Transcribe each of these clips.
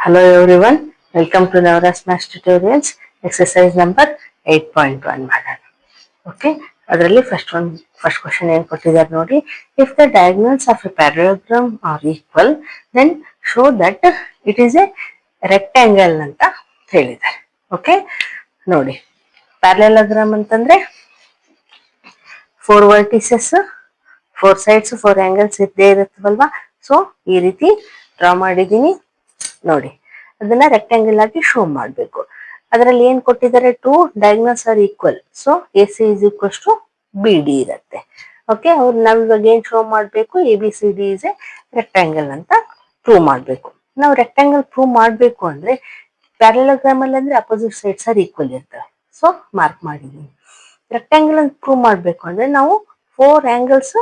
Hello everyone, welcome to Navras Maths Tutorials, exercise number 8.1 ಮಾಡೋಣ. Okay, ಅದರಲ್ಲಿ first question ಏನು ಕೊಟ್ಟಿದ್ದಾರೆ ನೋಡಿ. If the diagonals of a parallelogram are equal, then show that it is a rectangle ಅಂತ ಹೇಳಿದ್ದಾರೆ. Okay, ನೋಡಿ parallelogram ಅಂತಂದ್ರೆ 4 vertices 4 sides 4 angles ಇದ್ದೇ ಇರುತ್ತವಲ್ವಾ. ಸೊ ಈ ರೀತಿ ಡ್ರಾ ಮಾಡಿದ್ದೀನಿ ನೋಡಿ. ಅದನ್ನ ರೆಕ್ಟಾಂಗಲ್ ಆಗಿ ಶೋ ಮಾಡಬೇಕು. ಅದರಲ್ಲಿ ಏನ್ ಕೊಟ್ಟಿದ್ದಾರೆ, 2 diagonals are equal, so A C is equals to B D ಇರುತ್ತೆ. ಓಕೆ, ಅವ್ರು ನಾವ್ ಇವಾಗ ಏನ್ ಶೋ ಮಾಡಬೇಕು, A B C D is a rectangle ಅಂತ ಪ್ರೂವ್ ಮಾಡಬೇಕು. ನಾವು ರೆಕ್ಟಾಂಗಲ್ ಪ್ರೂವ್ ಮಾಡಬೇಕು ಅಂದ್ರೆ ಪ್ಯಾರಲೆಲೋಗ್ರಾಮ್ ಅಲ್ಲಿ ಅಂದ್ರೆ ಅಪೋಸಿಟ್ ಸೈಡ್ಸ್ ಆರ್ ಈಕ್ವಲ್ ಇರ್ತವೆ. ಸೊ ಮಾರ್ಕ್ ಮಾಡಿದೀನಿ. ರೆಕ್ಟಾಂಗಲ್ ಅಂತ ಪ್ರೂವ್ ಮಾಡಬೇಕು ಅಂದ್ರೆ ನಾವು 4 angles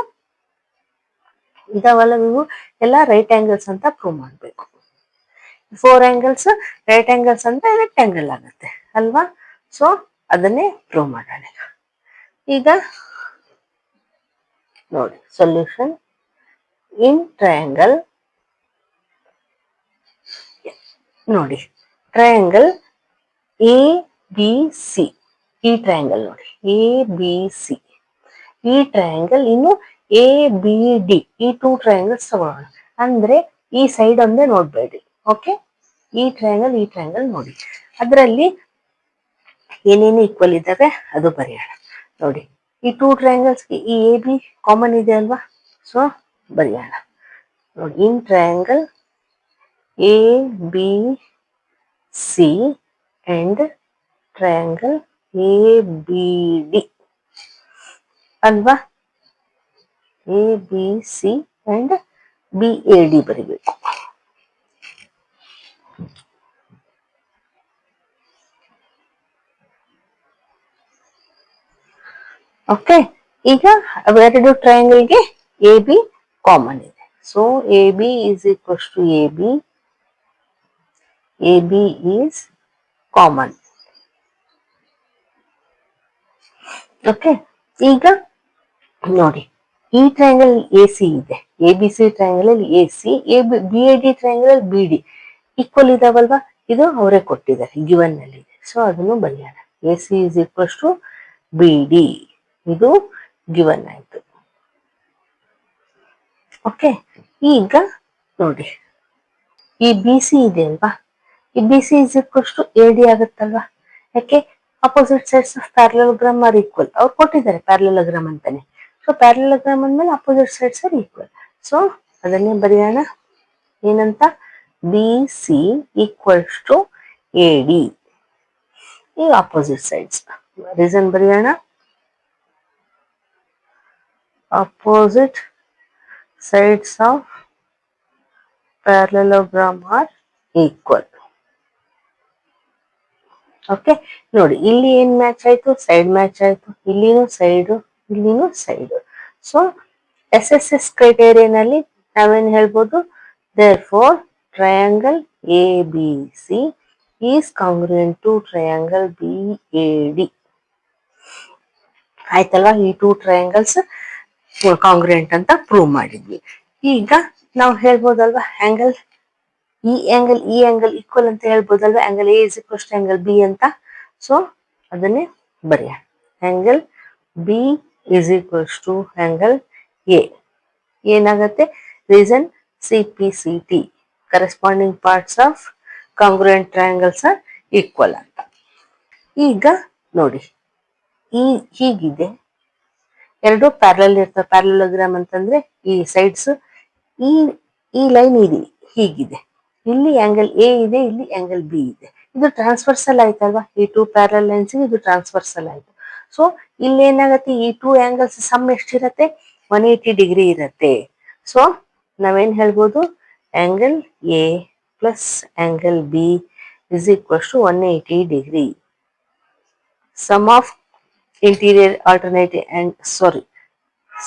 ಇದಾವಲ್ಲ, ನೀವು ಎಲ್ಲ ರೈಟ್ ಆಂಗಲ್ಸ್ ಅಂತ ಪ್ರೂವ್ ಮಾಡಬೇಕು. 4 angles ರೈಟ್ ಆಂಗಲ್ಸ್ ಅಂತ ರೆಕ್ಟಾಂಗಲ್ ಆಗುತ್ತೆ ಅಲ್ವಾ. ಸೊ ಅದನ್ನೇ ಪ್ರೂವ್ ಮಾಡೋಣ. ಈಗ ನೋಡಿ ಸೊಲ್ಯೂಷನ್. ಇನ್ ಟ್ರಯಾಂಗಲ್, ನೋಡಿ ಟ್ರಯಾಂಗಲ್ ಎ ಬಿ ಸಿ, ಈ ಟ್ರಯಾಂಗಲ್ ನೋಡಿ ಎ ಬಿ ಸಿ, ಈ ಟ್ರಯಾಂಗಲ್ ಇನ್ನು ಎ ಬಿ ಡಿ, ಈ 2 ಟ್ರಯಾಂಗಲ್ಸ್ ತಗೊಳ್ಳೋಣ. ಅಂದ್ರೆ ಈ ಸೈಡ್ ಒಂದೇ ನೋಡ್ಬೇಡಿ. ಓಕೆ, ಈ ಟ್ರಯಾಂಗಲ್ ನೋಡಿ. ಅದರಲ್ಲಿ ಏನೇನು ಈಕ್ವಲ್ ಇದ್ದಾವೆ ಅದು ಬರೆಯೋಣ. ನೋಡಿ ಈ 2 ಟ್ರಯಾಂಗಲ್ಸ್ ಈ ಎ ಬಿ ಕಾಮನ್ ಇದೆ ಅಲ್ವಾ. ಸೊ ಬರೆಯೋಣ. ನೋಡಿ in triangle A B C and triangle A B D ಅಲ್ವಾ. A B C and B A D ಬರಿಬೇಕು. ಓಕೆ, ಈಗ ಅವೆರಡು ಟ್ರಯಾಂಗಲ್ಗೆ ಎ ಬಿ ಕಾಮನ್ ಇದೆ. So A B is equals to A B is common. Okay, ಈಗ ನೋಡಿ ಈ triangle A C ಇದೆ, ಎ ಬಿ ಸಿ ಟ್ರಯಾಂಗಲ್ ಅಲ್ಲಿ A C, B A D triangle ಅಲ್ಲಿ ಬಿ ಡಿ ಈಕ್ವಲ್ ಇದಾವಲ್ವಾ. ಇದು ಅವರೇ ಕೊಟ್ಟಿದ್ದಾರೆ, ಗಿವನ್ ನಲ್ಲಿ ಇದೆ. ಸೊ ಅದನ್ನು ಬರೆಯೋಣ. A C is equals to B D, ಇದು ಗಿವನ್ ಆಯ್ತು. ಓಕೆ, ಈಗ ನೋಡಿ ಈ ಬಿ ಸಿ ಇದೆ ಅಲ್ವಾ, ಈ B C is equals to A D ಆಗುತ್ತಲ್ವಾ. ಯಾಕೆ, opposite sides of parallelogram are equal. ಅವ್ರು ಕೊಟ್ಟಿದ್ದಾರೆ ಪ್ಯಾರಲೆಲೋಗ್ರಾಮ್ ಅಂತಾನೆ. ಸೊ ಪ್ಯಾರಲೆಲೋಗ್ರಾಮ್ ಅಂದ್ಮೇಲೆ opposite sides are equal. So ಅದನ್ನೇ ಬರೆಯೋಣ. ಏನಂತ, B C equals to A D. ಈಗ ಅಪೋಸಿಟ್ ಸೈಡ್ಸ್ ರೀಸನ್ ಬರೆಯೋಣ. Opposite sides of parallelogram are equal. Okay, ನೋಡಿ ಇಲ್ಲಿ ಏನ್ ಮ್ಯಾಚ್ ಆಯ್ತು, ಸೈಡ್ ಮ್ಯಾಚ್ ಆಯ್ತು. ಇಲ್ಲಿನೂ ಸೈಡ್, ಇಲ್ಲಿನೂ side. So S S S ಕ್ರೈಟೇರಿಯಾನಲ್ಲಿ ನಾವೇನ್ ಹೇಳ್ಬೋದು, therefore triangle A B C is congruent to triangle B A D. ಆಯ್ತಲ್ವಾ, ಈ 2 ಟ್ರಯಾಂಗಲ್ಸ್ ಕಾಂಗ್ರುಯೆಂಟ್ ಅಂತ ಪ್ರೂವ್ ಮಾಡಿದ್ವಿ. ಈಗ ನಾವು ಹೇಳ್ಬೋದಲ್ವಾ, ಆಂಗಲ್ ಈ ಆಂಗಲ್ ಈಕ್ವಲ್ ಅಂತ ಹೇಳ್ಬೋದಲ್ವಾ, angle A is equals to angle B ಅಂತ. ಸೊ ಅದನ್ನೇ ಬರೆಯೋಣ. Angle B is equals to angle A ಏನಾಗುತ್ತೆ, reason C P C T, corresponding parts of congruent triangles are equal ಅಂತ. ಈಗ ನೋಡಿ ಹೀಗಿದೆ, ಎರಡು ಪ್ಯಾರಲಲ್ ಇರ್ತವೆ. ಪ್ಯಾರಲೆಲೋಗ್ರಾಮ್ ಅಂತಂದ್ರೆ ಈ ಸೈಡ್ಸ್, ಈ ಲೈನ್ ಇದೆ ಹೀಗಿದೆ, ಇಲ್ಲಿ ಆಂಗಲ್ ಎ ಇದೆ, ಇಲ್ಲಿ ಆಂಗಲ್ ಬಿ ಇದೆ. ಇದು ಟ್ರಾನ್ಸ್ಫರ್ಸಲ್ ಆಯ್ತಲ್ವಾ, ಈ 2 ಪ್ಯಾರಲಲ್ ಲೈನ್ಸ್ ಇದು ಟ್ರಾನ್ಸ್ಫರ್ಸಲ್ ಆಯ್ತು. ಸೊ ಇಲ್ಲಿ ಏನಾಗುತ್ತೆ, ಈ 2 angles ಸಮ್ ಎಷ್ಟಿರತ್ತೆ, 180 ಡಿಗ್ರಿ ಇರತ್ತೆ. ಸೊ ನಾವೇನ್ ಹೇಳ್ಬೋದು, angle A plus angle B is equals to 180 degree. Sum of interior alternative and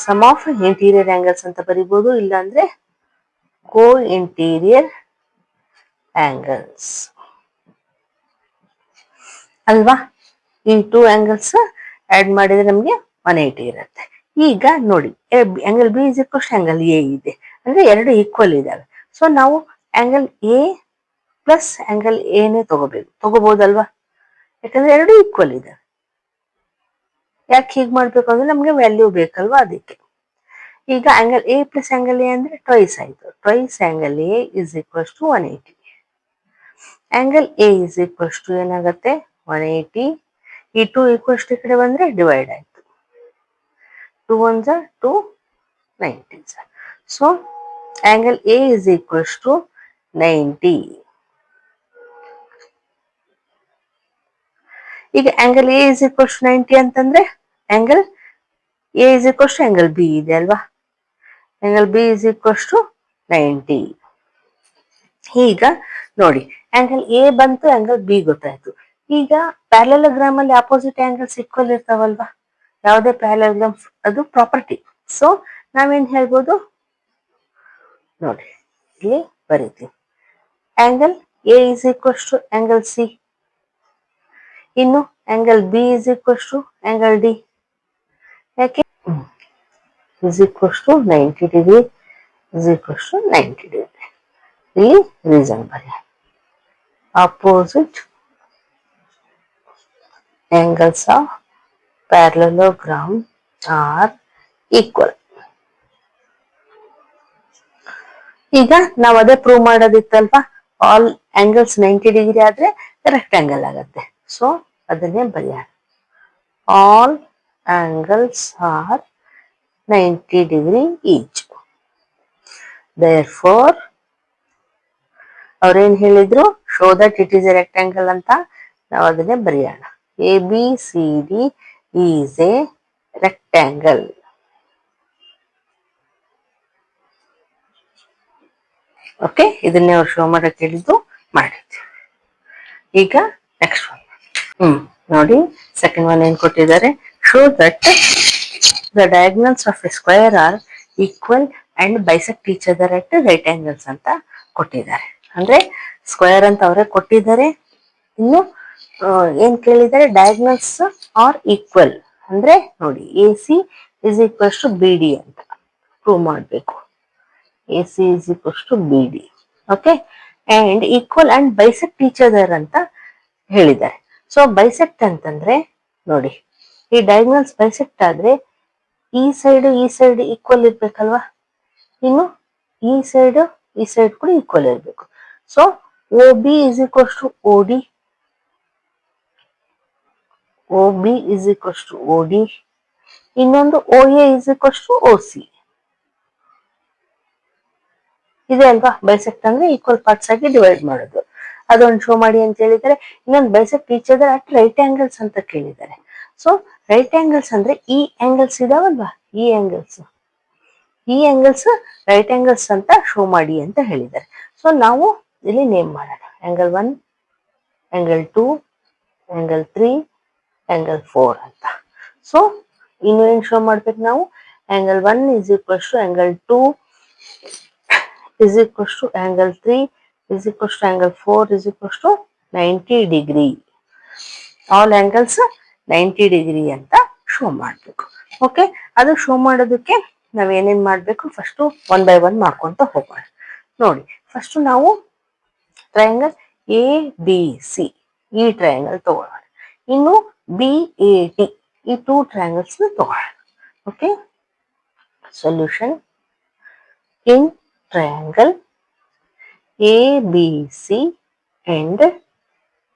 sum of interior angles ಅಂತ ಬರಿಬಹುದು, ಇಲ್ಲಾಂದ್ರೆ ಕೋ ಇಂಟೀರಿಯರ್ ಆಂಗಲ್ಸ್ ಅಲ್ವಾ. ಈ 2 angles ಆಡ್ ಮಾಡಿದ್ರೆ ನಮ್ಗೆ 180 ಇರುತ್ತೆ. ಈಗ ನೋಡಿ angle B is equals angle A ಇದೆ, ಅಂದ್ರೆ ಎರಡು ಈಕ್ವಲ್ ಇದಾವೆ. ಸೊ ನಾವು ಆಂಗಲ್ ಎ ಪ್ಲಸ್ ಆಂಗಲ್ ಎನೇ ತಗೋಬಹುದಲ್ವಾ, ಯಾಕಂದ್ರೆ ಎರಡು ಈಕ್ವಲ್ ಇದೆ. ಯಾಕೆ ಹೀಗೆ ಮಾಡ್ಬೇಕು ಅಂದ್ರೆ ನಮ್ಗೆ ವ್ಯಾಲ್ಯೂ ಬೇಕಲ್ವಾ, ಅದಕ್ಕೆ. ಈಗ angle A plus angle A ಅಂದ್ರೆ ಟ್ವೈಸ್ ಆಯ್ತು. Twice angle A is equals to 180. Angle A is equals to ಏನಾಗುತ್ತೆ 180. ಈ 2 ಈಕ್ವಲ್ಸ್ ಟು ಈ ಕಡೆ ಬಂದ್ರೆ ಡಿವೈಡ್ ಆಯ್ತು. 2 1s are 2, 90s. So angle A is equals to 90. ಈಗ angle A is equals to 90 ಅಂತಂದ್ರೆ angle A is equals to angle B ಇದೆ ಅಲ್ವಾ. Angle B is equals to 90. ಈಗ ನೋಡಿ, ಆಂಗಲ್ ಎ ಬಂತು, ಆಂಗಲ್ ಬಿ ಗೊತ್ತಾಯ್ತು. ಈಗ ಪ್ಯಾರಲೋಗ್ರಾಮ್ ಅಲ್ಲಿ ಅಪೋಸಿಟ್ ಆಂಗಲ್ಸ್ ಈಕ್ವಲ್ ಇರ್ತಾವಲ್ವಾ, ಯಾವುದೇ ಪ್ಯಾರಲೋಗ್ರಾಮ್ ಅದು ಪ್ರಾಪರ್ಟಿ. ಸೊ ನಾವೇನ್ ಹೇಳ್ಬೋದು ನೋಡಿ, ಇಲ್ಲಿ ಬರೀತೀವಿ. Angle A is equals to angle C, ಇನ್ನು angle B is equals to angle D. ಯಾಕೆ is equals to 90 degree is equals to 90 degree. ಇಲ್ಲಿ ರೀಸನ್ ಬರೆಯ, opposite angles of parallelogram are equal. ಈಗ ನಾವು ಅದೇ ಪ್ರೂವ್ ಮಾಡೋದಿತ್ತಲ್ವಾ, ಆಲ್ ಆಂಗಲ್ಸ್ 90 ಡಿಗ್ರಿ ಆದ್ರೆ correct angle ಆಗತ್ತೆ. ಸೊ ಅದನ್ನೇ ಬರೆಯೋಣ, all angles are 90 degree each. Therefore ಅವ್ರೇನ್ ಹೇಳಿದ್ರು, show that it is a rectangle ಅಂತ. ನಾವು ಅದನ್ನೇ ಬರೆಯೋಣ, A B C D is a rectangle. Okay, ಇದನ್ನೇ ಅವ್ರು ಶೋ ಮಾಡಕ್ ಹೇಳಿದ್ದು, ಮಾಡಿದ್ವಿ. ಈಗ ನೆಕ್ಸ್ಟ್ ಒನ್ ನೋಡಿ, ಸೆಕೆಂಡ್ ಒನ್ ಏನ್ ಕೊಟ್ಟಿದ್ದಾರೆ, show that the diagonals of a square are equal and bisect each other at right angles ಅಂತ ಕೊಟ್ಟಿದ್ದಾರೆ. ಅಂದ್ರೆ ಸ್ಕ್ವೇರ್ ಅಂತ ಅವರೇ ಕೊಟ್ಟಿದ್ದಾರೆ. ಇನ್ನು ಏನ್ ಕೇಳಿದ್ದಾರೆ, ಡಯಾಗ್ನಲ್ಸ್ ಆರ್ ಈಕ್ವಲ್ ಅಂದ್ರೆ ನೋಡಿ, A C is equals to B D ಅಂತ ಪ್ರೂವ್ ಮಾಡಬೇಕು. AC is equals to BD. Okay, and equal and bisect each other ಅಂತ ಹೇಳಿದ್ದಾರೆ. ಸೊ ಬೈಸೆಕ್ಟ್ ಅಂತಂದ್ರೆ ನೋಡಿ, ಈ ಡಯಾಗ್ನಲ್ಸ್ ಬೈಸೆಕ್ಟ್ ಆದ್ರೆ ಈ ಸೈಡ್ ಈಕ್ವಲ್ ಇರ್ಬೇಕಲ್ವಾ, ಇನ್ನು ಈ ಸೈಡ್ ಕೂಡ ಈಕ್ವಲ್ ಇರ್ಬೇಕು. So O B is equals to O D, O B is equals to O D, ಇನ್ನೊಂದು O A is equals to O C. ಇದೆ ಅಲ್ವಾ, ಬೈಸೆಕ್ಟ್ ಅಂದ್ರೆ ಈಕ್ವಲ್ ಪಾರ್ಟ್ಸ್ ಆಗಿ ಡಿವೈಡ್ ಮಾಡೋದು. ಅದೊಂದು ಶೋ ಮಾಡಿ ಅಂತ ಹೇಳಿದ್ದಾರೆ. ಇನ್ನೊಂದು bisect each other at right angles ಅಂತ ಕೇಳಿದ್ದಾರೆ. ಸೊ ರೈಟ್ ಆಂಗಲ್ಸ್ ಅಂದ್ರೆ ಈ ಆಂಗಲ್ಸ್ ಇದಾವಲ್ವಾ, ಈ ಆಂಗಲ್ಸ್ ರೈಟ್ ಆಂಗಲ್ಸ್ ಅಂತ ಶೋ ಮಾಡಿ ಅಂತ ಹೇಳಿದ್ದಾರೆ. ಸೊ ನಾವು ಇಲ್ಲಿ ನೇಮ್ ಮಾಡೋಣ, ಆಂಗಲ್ 1, ಆಂಗಲ್ 2, ಆಂಗಲ್ 3, ಆಂಗಲ್ 4 ಅಂತ. ಸೊ ಇನ್ನು ಏನ್ ಶೋ ಮಾಡ್ಬೇಕು ನಾವು, angle 1 is equals to angle 2 is equals to angle 3 is equals to angle 4 is equals to 90 degree. All angles 90 degree ಅಂತ ಶೋ ಮಾಡಬೇಕು. ಓಕೆ, ಅದು ಶೋ ಮಾಡೋದಕ್ಕೆ ನಾವ್ ಏನೇನ್ ಮಾಡ್ಬೇಕು, ಫಸ್ಟ್ ಒನ್ ಬೈ ಒನ್ ಮಾಡ್ಕೊಂತ ಹೋಗೋಣ. ನೋಡಿ, ಫಸ್ಟ್ ನಾವು ಟ್ರಯಾಂಗಲ್ ಎ ಬಿ ಸಿ ಈ ಟ್ರಯಾಂಗಲ್ ತಗೊಳ್ಳೋಣ. ಇನ್ನು ಬಿ ಎ ಟಿ ಈ 2 ಟ್ರಯಾಂಗಲ್ಸ್ ತಗೊಳ್ಳೋಣ. Okay, solution in triangle ABC and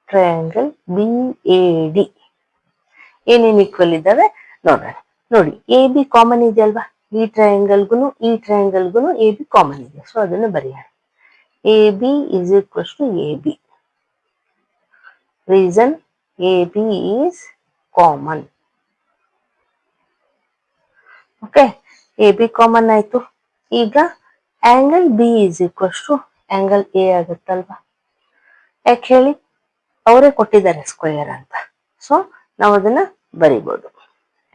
triangle BAD ಏನೇನು ಈಕ್ವಲ್ ಇದ್ದಾವೆ ನೋಡೋಣ. ನೋಡಿ, ಎ ಬಿ ಕಾಮನ್ ಇದೆ ಅಲ್ವಾ, ಈ ಟ್ರಯಾಂಗಲ್ಗೂ ಎ ಬಿ ಕಾಮನ್ ಇದೆ. ಸೊ ಅದನ್ನು ಬರೆಯೋಣ, A B is equals to A B. Reason A B is common. Okay, A B common ಆಯ್ತು. ಈಗ angle B is equals to angle A ಆಗುತ್ತಲ್ವಾ, ಯಾಕೆ ಹೇಳಿ, ಅವರೇ ಕೊಟ್ಟಿದ್ದಾರೆ ಸ್ಕ್ವೇರ್ ಅಂತ. ಸೊ ನಾವು ಅದನ್ನ ಬರಿಬಹುದು,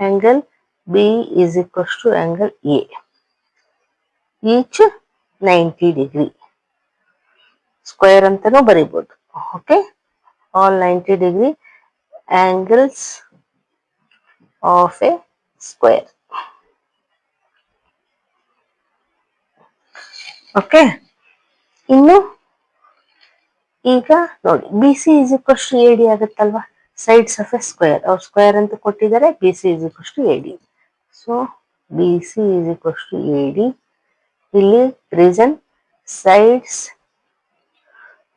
angle B is equals to angle A each 90 degree square ಅಂತಾನೂ ಬರಿಬಹುದು. Okay, all 90 degree angles of a square. Okay, ಇನ್ನು ಈಗ ನೋಡಿ B C is equals to A D ಆಗುತ್ತಲ್ವಾ, ಸೈಡ್ಸ್ ಆಫ್ ಎ ಸ್ಕ್ವೇರ್, ಅವ್ರು ಸ್ಕ್ವೇರ್ ಅಂತ ಕೊಟ್ಟಿದ್ದಾರೆ, B C is equals to A D. So B C is equals to A D. ಇಲ್ಲಿ reason sides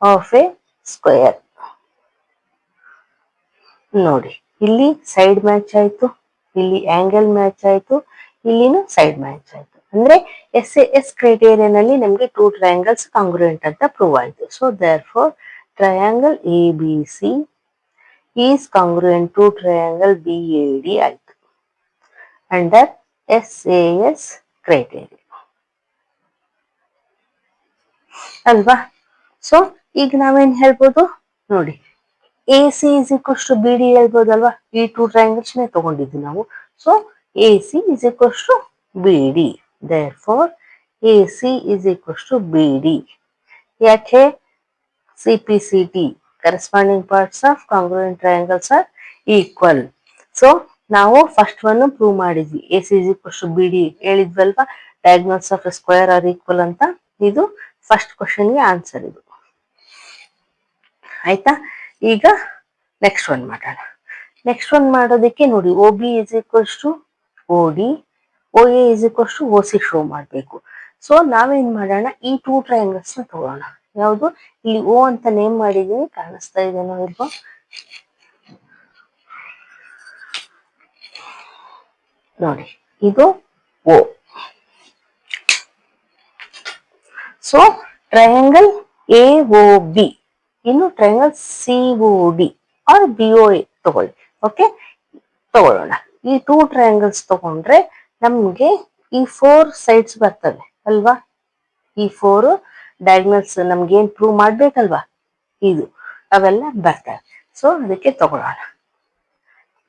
of a square. ನೋಡಿ ಇಲ್ಲಿ side match ಆಯ್ತು, ಇಲ್ಲಿ angle match ಆಯ್ತು, ಇಲ್ಲಿನೂ ಸೈಡ್ ಮ್ಯಾಚ್ ಆಯ್ತು. ಅಂದ್ರೆ ಎಸ್ ಕ್ರೈಟೇರಿಯನ್ ಅಲ್ಲಿ ನಮ್ಗೆ ಟೂ ಟ್ರಯಾಂಗಲ್ಸ್ ಕಾಂಗ್ರುಯೆಂಟ್ ಅಂತ ಪ್ರೂವ್ ಆಯ್ತು. So therefore triangle A B C is congruent to triangle B A D ಆಯ್ತು ಅಂಡರ್ SAS ಕ್ರೈಟೇರಿಯಾ ಅಲ್ವಾ. ಸೊ ಈಗ ನಾವೇನ್ ಹೇಳ್ಬೋದು ನೋಡಿ, A C is equals to B D ಹೇಳ್ಬೋದಲ್ವಾ, ಈ ಟೂ ಟ್ರಯಾಂಗಲ್ಸ್ ನೇ ತಗೊಂಡಿದ್ವಿ ನಾವು. So A C is equals to B D. Therefore A C is equals to B D. ಯಾಕೆ? C P C T corresponding parts of congruent triangles are equal. So ನಾವು first one prove ಮಾಡಿದ್ವಿ, A C is equals to B D ಹೇಳಿದ್ವಲ್ವಾ, diagonals of a square are equal ಅಂತ. ಇದು first ಕ್ವಶನ್ಗೆ answer ಇದು ಆಯ್ತಾ. ಈಗ ನೆಕ್ಸ್ಟ್ ಒನ್ ಮಾಡೋಣ. ನೆಕ್ಸ್ಟ್ ಒನ್ ಮಾಡೋದಕ್ಕೆ ನೋಡಿ, O B is equals to O D, O A is equals to O C show ಮಾಡಬೇಕು. ಸೊ ನಾವೇನ್ ಮಾಡೋಣ, ಈ ಟೂ ಟ್ರಯಾಂಗಲ್ಸ್ ನ ತಗೋಣ. ಯಾವುದು? ಇಲ್ಲಿ ಓ ಅಂತ ನೇಮ್ ಮಾಡಿದೀನಿ, ಕಾಣಿಸ್ತಾ ಇದೆನೋ ಇಲ್ವೋ? ನೋಡಿ ಇದು O. So triangle A O B, ಇನ್ನು triangle C O D or B O A ತಗೊಳ್ಳಿ. ಓಕೆ, ತಗೊಳ್ಳೋಣ. ಈ ಟೂ ಟ್ರಯಾಂಗಲ್ಸ್ ತಗೊಂಡ್ರೆ ನಮ್ಗೆ ಈ 4 ಸೈಡ್ಸ್ ಬರ್ತವೆ ಅಲ್ವಾ, ಈ 4 ಡಯಾಗ್ನಲ್ಸ್ ನಮ್ಗೆ ಏನ್ ಪ್ರೂವ್ ಮಾಡ್ಬೇಕಲ್ವಾ, ಇದು ಅವೆಲ್ಲ ಬರ್ತವೆ. ಸೊ ಅದಕ್ಕೆ ತಗೊಳ್ಳೋಣ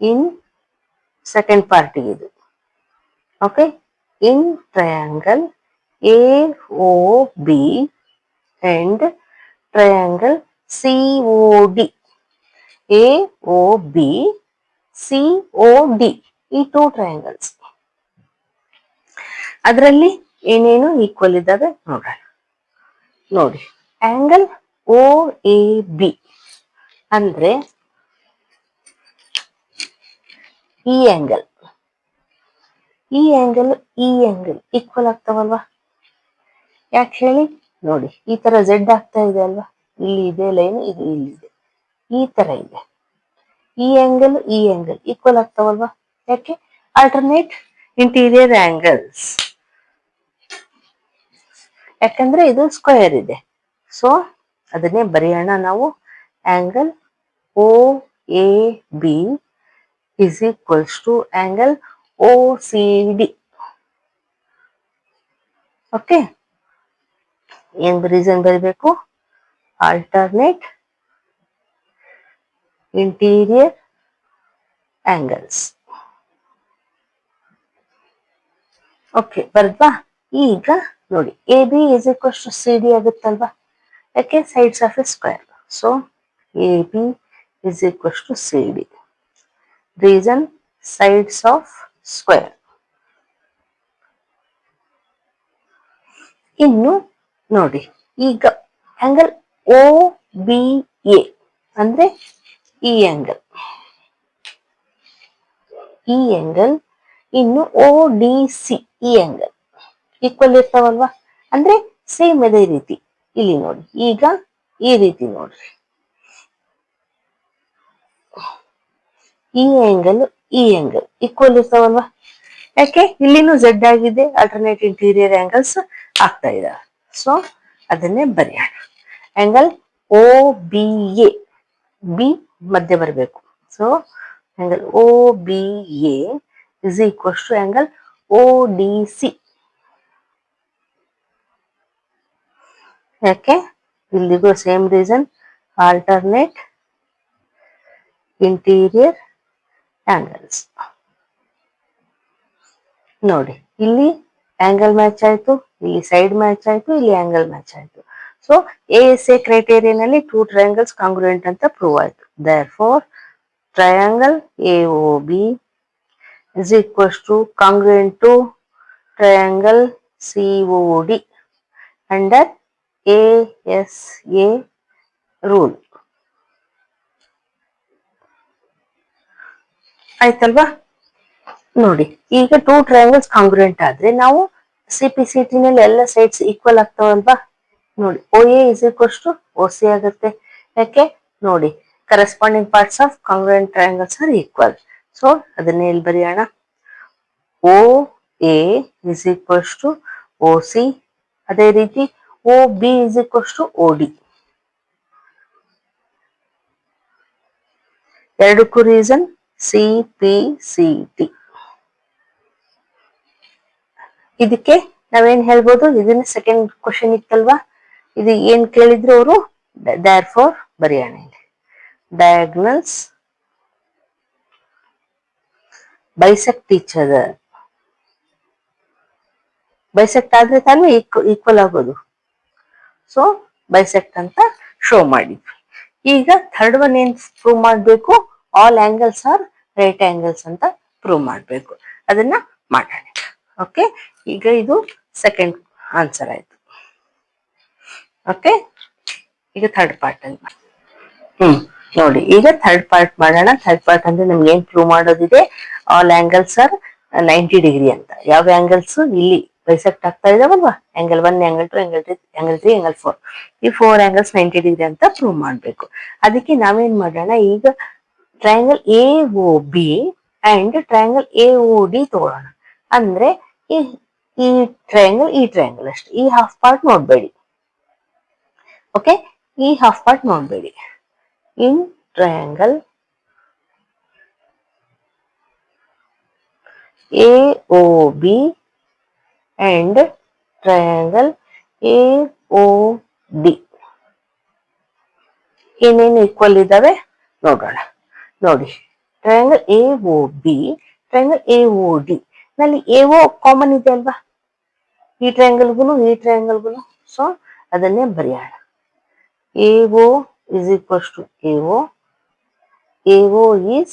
ಇನ್ ಸೆಕೆಂಡ್ ಪಾರ್ಟ್ ಇದು. Okay, in triangle A O B and triangle C O D, A O B C O D, ಈ ಟೂ ಟ್ರಯಾಂಗಲ್ಸ್ ಅದರಲ್ಲಿ ಏನೇನು ಈಕ್ವಲ್ ಇದ್ದಾವೆ ನೋಡೋಣ. ನೋಡಿ, ಆಂಗಲ್ ಒ ಎ ಬಿ ಅಂದ್ರೆ ಈ ಆಂಗಲ್, ಈ ಆಂಗಲ್, ಈ ಆಂಗಲ್ ಈಕ್ವಲ್ ಆಗ್ತಾವಲ್ವಾ. ಯಾಕೆ ಹೇಳಿ? ನೋಡಿ ಈ ತರ ಝೆಡ್ ಆಗ್ತಾ ಇದೆ ಅಲ್ವಾ, ಇಲ್ಲಿ ಇದೆ ಲೈನ್, ಇದು ಇಲ್ಲಿದೆ, ಈ ತರ ಇದೆ. ಈ ಆಂಗಲ್, ಈ ಆಂಗಲ್ ಈಕ್ವಲ್ ಆಗ್ತಾವಲ್ವಾ. ಯಾಕೆ? ಆಲ್ಟರ್ನೇಟ್ ಇಂಟೀರಿಯರ್ ಆಂಗಲ್ಸ್, ಯಾಕಂದ್ರೆ ಇದು ಸ್ಕ್ವೇರ್ ಇದೆ. ಸೊ ಅದನ್ನೇ ಬರೆಯೋಣ ನಾವು. Angle O A B is equals to angle O C D. Okay, ಏನ್ ರೀಸನ್ ಬರೀಬೇಕು? Alternate interior angles. ಓಕೆ, ಬರ್ದ್ವಾ? ಈಗ ನೋಡಿ, A B is equals to C D ಆಗುತ್ತಲ್ವಾ, ಯಾಕೆ? Sides of a square. So A B is equals to C D. Reason sides of square. ಇನ್ನು ನೋಡಿ, ಈಗ ಆಂಗಲ್ ಒ ಬಿ ಎ ಅಂದ್ರೆ ಈ ಆಂಗಲ್, ಈ ಆಂಗಲ್, ಇನ್ನು ಒ ಡಿ ಸಿ ಈ ಆಂಗಲ್ ಈಕ್ವಲ್ ಇರ್ತಾವಲ್ವಾ. ಅಂದ್ರೆ ಸೇಮ್ ಅದೇ ರೀತಿ ಇಲ್ಲಿ ನೋಡಿ, ಈಗ ಈ ರೀತಿ ನೋಡ್ರಿ, ಈ ಆಂಗಲ್, ಈ ಆಂಗಲ್ ಈಕ್ವಲ್ ಇರ್ತಾವಲ್ವಾ. ಯಾಕೆ? ಇಲ್ಲಿನೂ ಝೆಡ್ ಆಗಿದೆ, ಆಲ್ಟರ್ನೇಟ್ ಇಂಟೀರಿಯರ್ ಆಂಗಲ್ಸ್ ಆಗ್ತಾ ಇದಾವೆ. ಸೊ ಅದನ್ನೇ ಬರೆಯೋಣ. Angle O B A, B ಮಧ್ಯೆ ಬರಬೇಕು. So angle O B A is equals to angle O D C. ಯಾಕೆ? ಇಲ್ಲಿಗೂ same reason, alternate interior angles. ನೋಡಿ, ಇಲ್ಲಿ ಆಂಗಲ್ ಮ್ಯಾಚ್ ಆಯ್ತು, ಇಲ್ಲಿ ಸೈಡ್ ಮ್ಯಾಚ್ ಆಯ್ತು, ಇಲ್ಲಿ ಆಂಗಲ್ ಮ್ಯಾಚ್ ಆಯ್ತು. ಸೊ ಎಎಸ್ಎ ಕ್ರೈಟೇರಿಯನ್ ಅಲ್ಲಿ ಟೂ ಟ್ರಯಾಂಗಲ್ಸ್ ಕಾಂಗ್ರುಯೆಂಟ್ ಅಂತ ಪ್ರೂವ್ ಆಯ್ತು. Therefore triangle A O B is equals to congruent to triangle C O D under ASA rule. ಆಯ್ತಲ್ವಾ? ನೋಡಿ, ಈಗ ಟೂ ಟ್ರಯಾಂಗಲ್ಸ್ ಕಾಂಗ್ರುಯೆಂಟ್ ಆದ್ರೆ ನಾವು CPCT ನಲ್ಲಿ ಎಲ್ಲ ಸೈಡ್ಸ್ ಈಕ್ವಲ್ ಆಗ್ತಾವಲ್ವಾ? ನೋಡಿ, OA is equals to OC ಆಗುತ್ತೆ. ಯಾಕೆ? ನೋಡಿ, corresponding parts of congruent triangles are equal. So ಅದನ್ನೇ ಇಲ್ಲಿ ಬರೆಯೋಣ. OA is equals to OC. ಅದೇ ರೀತಿ OB is equals to OD. ಎರಡಕ್ಕೂ ರೀಸನ್ CPCT. ಇದಕ್ಕೆ ನಾವೇನ್ ಹೇಳ್ಬೋದು? ಇದನ್ನ ಸೆಕೆಂಡ್ ಕ್ವಶನ್ ಇತ್ತಲ್ವಾ? ಇದು ಏನ್ ಕೇಳಿದ್ರು ಅವರು ದೇರ್ ಫಾರ್ ಬರೆಯೋಣ. Diagonals bisect each other. Bisect ಆದ್ರೆ ತಾನೇ ಈಕ್ವಲ್ ಆಗೋದು. ಸೊ ಬೈಸೆಕ್ಟ್ ಅಂತ ಶೋ ಮಾಡಿದ್ವಿ. ಈಗ ಥರ್ಡ್ ಒನ್ ಏನ್ ಪ್ರೂವ್ ಮಾಡಬೇಕು? All angles are right angles ಅಂತ ಪ್ರೂವ್ ಮಾಡಬೇಕು. ಅದನ್ನ ಮಾಡೋಣ. ಓಕೆ, ಈಗ ಇದು ಸೆಕೆಂಡ್ ಆನ್ಸರ್ ಆಯ್ತು. ಓಕೆ, ಈಗ ಥರ್ಡ್ ಪಾರ್ಟ್ ಅಲ್ಲಿ ನೋಡಿ, ಈಗ ಥರ್ಡ್ ಪಾರ್ಟ್ ಮಾಡೋಣ. ಥರ್ಡ್ ಪಾರ್ಟ್ ಅಂದ್ರೆ ನಮ್ಗೆ ಏನ್ ಪ್ರೂವ್ ಮಾಡೋದಿದೆ? ಆಲ್ ಆಂಗಲ್ಸ್ ಆರ್ 90 ಡಿಗ್ರಿ ಅಂತ. ಯಾವ ಆಂಗಲ್ಸ್ ಇಲ್ಲಿ ಬೈಸೆಕ್ಟ್ ಆಗ್ತಾ ಇದಾವಲ್ವಾ? Angle 1, angle 2, angle 3, angle 4. ಈ 4 ಆಂಗಲ್ಸ್ 90 ಡಿಗ್ರಿ ಅಂತ ಪ್ರೂವ್ ಮಾಡ್ಬೇಕು. ಅದಕ್ಕೆ ನಾವೇನ್ ಮಾಡೋಣ? ಈಗ triangle AOB and triangle AOD ತಗೊಳ್ಳೋಣ. ಅಂದ್ರೆ ಈ ಟ್ರಯಾಂಗಲ್ ಅಷ್ಟೇ, ಈ ಹಾಫ್ ಪಾರ್ಟ್ ನೋಡ್ಬೇಡಿ. ಓಕೆ, ಈ ಹಾಫ್ ಪಾರ್ಟ್ ನೋಡ್ಬೇಡಿ. In triangle AOB and triangle AOD ಏನೇನು ಈಕ್ವಲ್ ಇದಾವೆ ನೋಡೋಣ. ನೋಡಿ, ಟ್ರಯಾಂಗಲ್ AOB, ಟ್ರಯಾಂಗಲ್ AOD ನಲ್ಲಿ AO ಕಾಮನ್ ಇದೆ ಅಲ್ವಾ? ಈ ಟ್ರಯಾಂಗಲ್ಗೂ. ಸೊ ಅದನ್ನೇ ಬರೆಯೋಣ. AO is equals to AO. AO is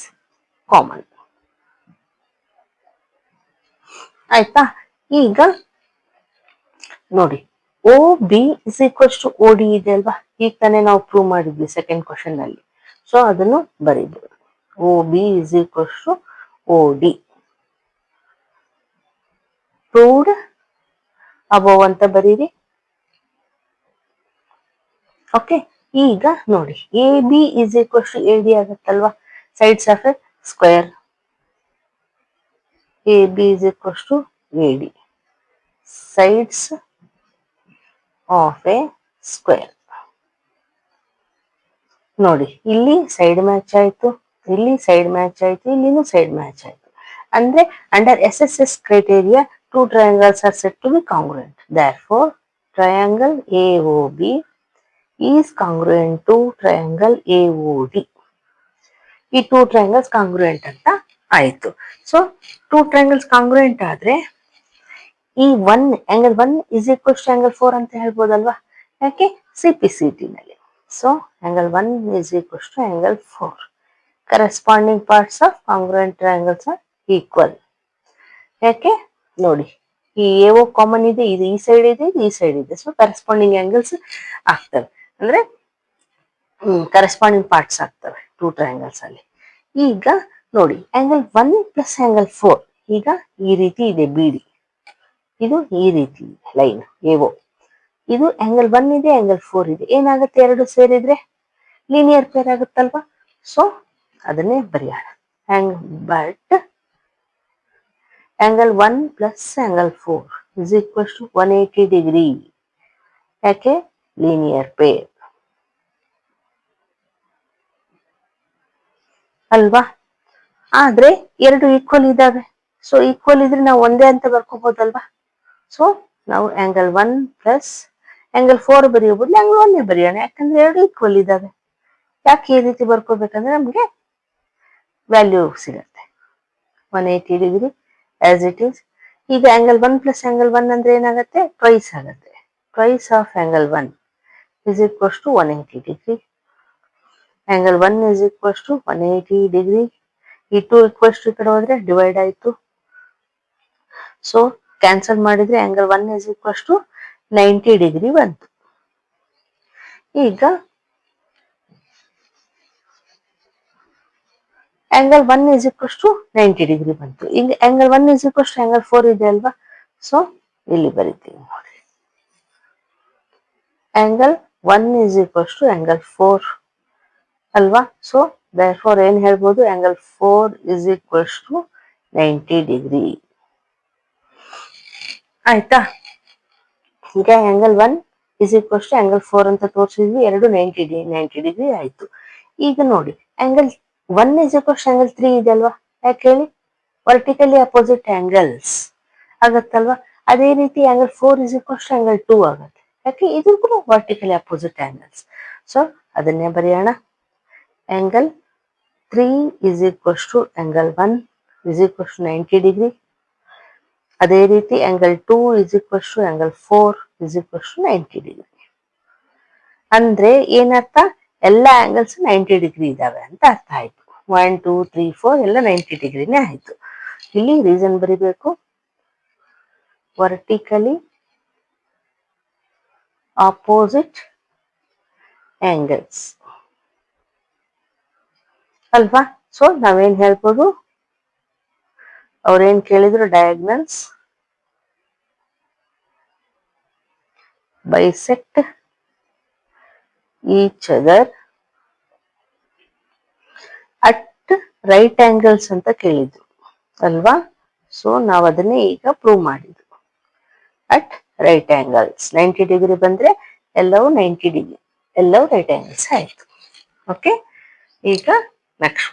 common. ಆಯ್ತಾ? ಈಗ ನೋಡಿ, OB is equals to OD ಇದೆ ಅಲ್ವಾ? ಈಗ ತಾನೇ ನಾವು ಪ್ರೂವ್ ಮಾಡಿದ್ವಿ ಸೆಕೆಂಡ್ ಕ್ವಶನ್ ನಲ್ಲಿ. ಸೊ ಅದನ್ನು ಬರೀಬಹುದು. OB is equals to OD. Proved above ಅಂತ ಬರೀರಿ. ಓಕೆ, ಈಗ ನೋಡಿ, AB is equals to AD ಆಗುತ್ತಲ್ವಾ? Sides of a square. AB is equals to AD. Sides of a square. ನೋಡಿ, ಇಲ್ಲಿ ಸೈಡ್ ಮ್ಯಾಚ್ ಆಯ್ತು, ಇಲ್ಲಿ ಸೈಡ್ ಮ್ಯಾಚ್ ಆಯ್ತು, ಇಲ್ಲಿನೂ ಸೈಡ್ ಮ್ಯಾಚ್ ಆಯ್ತು. ಅಂದ್ರೆ under SSS criteria, two triangles are said to be congruent. Therefore, triangle AOB is congruent to triangle AOD. ಈ two triangles congruent ಅಂತ ಆಯ್ತು. ಸೊ ಟೂ ಟ್ರಯಾಂಗಲ್ಸ್ ಕಾಂಗ್ರುಯೆಂಟ್ ಆದ್ರೆ ಈ angle 1 is equals to angle 4 ಅಂತ ಹೇಳ್ಬೋದಲ್ವಾ? ಯಾಕೆ? CPCT ನಲ್ಲಿ. So angle 1 is equals to angle 4. Corresponding parts of congruent triangles are equal. ಯಾಕೆ? ನೋಡಿ, ಈ AO ಕಾಮನ್ ಇದೆ, ಇದು ಈ ಸೈಡ್ ಇದೆ, ಇದು ಈ ಸೈಡ್ ಇದೆ. ಸೊ ಕರೆಸ್ಪಾಂಡಿಂಗ್ ಆಂಗಲ್ಸ್ ಆಗ್ತವೆ, ಅಂದ್ರೆ ಕರೆಸ್ಪಾಂಡಿಂಗ್ ಪಾರ್ಟ್ಸ್ ಆಗ್ತವೆ ಟೂ ಟ್ರಯಾಂಗಲ್ಸ್ ಅಲ್ಲಿ. ಈಗ ನೋಡಿ, ಆಂಗಲ್ 1 ಪ್ಲಸ್ ಆಂಗಲ್ 4 ಈಗ ಈ ರೀತಿ ಇದೆ BD. ಇದು ಈ ರೀತಿ ಲೈನ್ AO. ಇದು ಆಂಗಲ್ 1 ಇದೆ, ಆಂಗಲ್ 4 ಇದೆ. ಏನಾಗುತ್ತೆ? ಎರಡು ಸೇರಿದ್ರೆ ಲೀನಿಯರ್ ಪೇರ್ ಆಗುತ್ತಲ್ವಾ? ಸೊ ಅದನ್ನೇ ಬರೆಯೋಣ. But angle 1 plus angle 4 is equals to 180 degree. ಯಾಕೆ? ಲೀನಿಯರ್ ಪೇರ್ ಅಲ್ವಾ? ಆದ್ರೆ ಎರಡು ಈಕ್ವಲ್ ಇದಾವೆ. ಸೊ ಈಕ್ವಲ್ ಇದ್ರೆ ನಾವು ಒಂದೇ ಅಂತ ಬರ್ಕೋಬಹುದಲ್ವಾ? ಸೊ ನಾವು ಆಂಗಲ್ 1 ಪ್ಲಸ್ ಆಂಗಲ್ 4 ಬರೆಯೋ ಬದಲು ಆಂಗಲ್ 1 ಬರೆಯೋಣ. ಯಾಕಂದ್ರೆ ಎರಡು ಈಕ್ವಲ್ ಇದಾವೆ. ಯಾಕೆ ಈ ರೀತಿ ಬರ್ಕೋಬೇಕಂದ್ರೆ ನಮ್ಗೆ ವ್ಯಾಲ್ಯೂ ಸಿಗತ್ತೆ 180 ಡಿಗ್ರಿ ಆಸ್ ಇಟ್ ಈಸ್. ಈಗ ಆಂಗಲ್ 1 ಪ್ಲಸ್ ಆಂಗಲ್ 1 ಅಂದ್ರೆ ಏನಾಗುತ್ತೆ? ಟ್ವೈಸ್ ಆಗುತ್ತೆ. Twice of angle 1 is equals to 180 degree. Angle 1 is equals to 180 degree. ಈ 2 ಈಕ್ವಲ್ಸ್ ಟು ಈ ಕಡೆ ಹೋದ್ರೆ ಡಿವೈಡ್ ಆಯ್ತು. ಸೊ ಕ್ಯಾನ್ಸಲ್ ಮಾಡಿದ್ರೆ angle 1 is equals to 90 degree ಬಂತು. ಈಗ angle 1 is equals to 90 degree ಬಂತು. ಈಗ angle 1 is equals to angle 4 ಇದೆ ಅಲ್ವಾ, ಸೊ ಇಲ್ಲಿ ಬರೀತೀನಿ ನೋಡಿ, angle 1 is equals to angle 4 ಅಲ್ವಾ. ಸೊ therefore ಏನ್ ಹೇಳ್ಬೋದು, angle 4 is equals to 90 degree. ಆಯ್ತಾ. ಈಗ angle 1 is equals to angle 4 ಅಂತ ತೋರಿಸಿದ್ವಿ, ಎರಡು 90 ಡಿಗ್ರಿ ಆಯ್ತು. ಈಗ ನೋಡಿ ಆಂಗಲ್ 1 ಇಸ್ ಈಕ್ವಲ್ಸ್ ಆಂಗಲ್ 3 ಇದೆ ಅಲ್ವಾ, ಯಾಕೆ ಹೇಳಿ, ವರ್ಟಿಕಲಿ ಅಪೋಸಿಟ್ ಆಂಗಲ್ಸ್ ಆಗತ್ತಲ್ವಾ. ಅದೇ ರೀತಿ angle 4 is equals to angle 2 ಆಗುತ್ತೆ, ಯಾಕೆ ಇದು ಕೂಡ ವರ್ಟಿಕಲಿ ಅಪೋಸಿಟ್ ಆಂಗಲ್ಸ್. ಸೊ ಅದನ್ನೇ ಬರೆಯೋಣ, angle 3 is equals to angle 1 is equals to 90 degree. ಅದೇ ರೀತಿ angle 2 is equals to angle 4 is equals to 90 degree. ಅಂದ್ರೆ ಏನರ್ಥ, ಎಲ್ಲ ಆಂಗಲ್ಸ್ 90 ಡಿಗ್ರಿ ಇದಾವೆ ಅಂತ ಅರ್ಥ ಆಯ್ತು. 1 2 3 4 ಎಲ್ಲ 90 ಡಿಗ್ರಿನೇ ಆಯ್ತು. ಇಲ್ಲಿ ರೀಸನ್ ಬರಿಬೇಕು, ವರ್ಟಿಕಲಿ ಆಪೋಸಿಟ್ ಆಂಗಲ್ಸ್ ಅಲ್ವಾ. ಸೊ ನಾವೇನ್ ಹೇಳ್ಬೋದು, ಅವ್ರೇನ್ ಕೇಳಿದ್ರು, diagonals bisect each other at right angles ಅಂತ ಕೇಳಿದ್ರು ಅಲ್ವಾ. ಸೊ ನಾವು ಅದನ್ನೇ ಈಗ ಪ್ರೂವ್ ಮಾಡಿದ್ವಿ, ಅಟ್ ರೈಟ್ ಆಂಗಲ್ಸ್ 90 ಡಿಗ್ರಿ ಬಂದ್ರೆ ಎಲ್ಲವೂ 90 ಡಿಗ್ರಿ, ಎಲ್ಲವೂ ರೈಟ್ ಆಂಗಲ್ಸ್ ಆಯ್ತು. ಓಕೆ, ಈಗ ನೆಕ್ಸ್ಟ್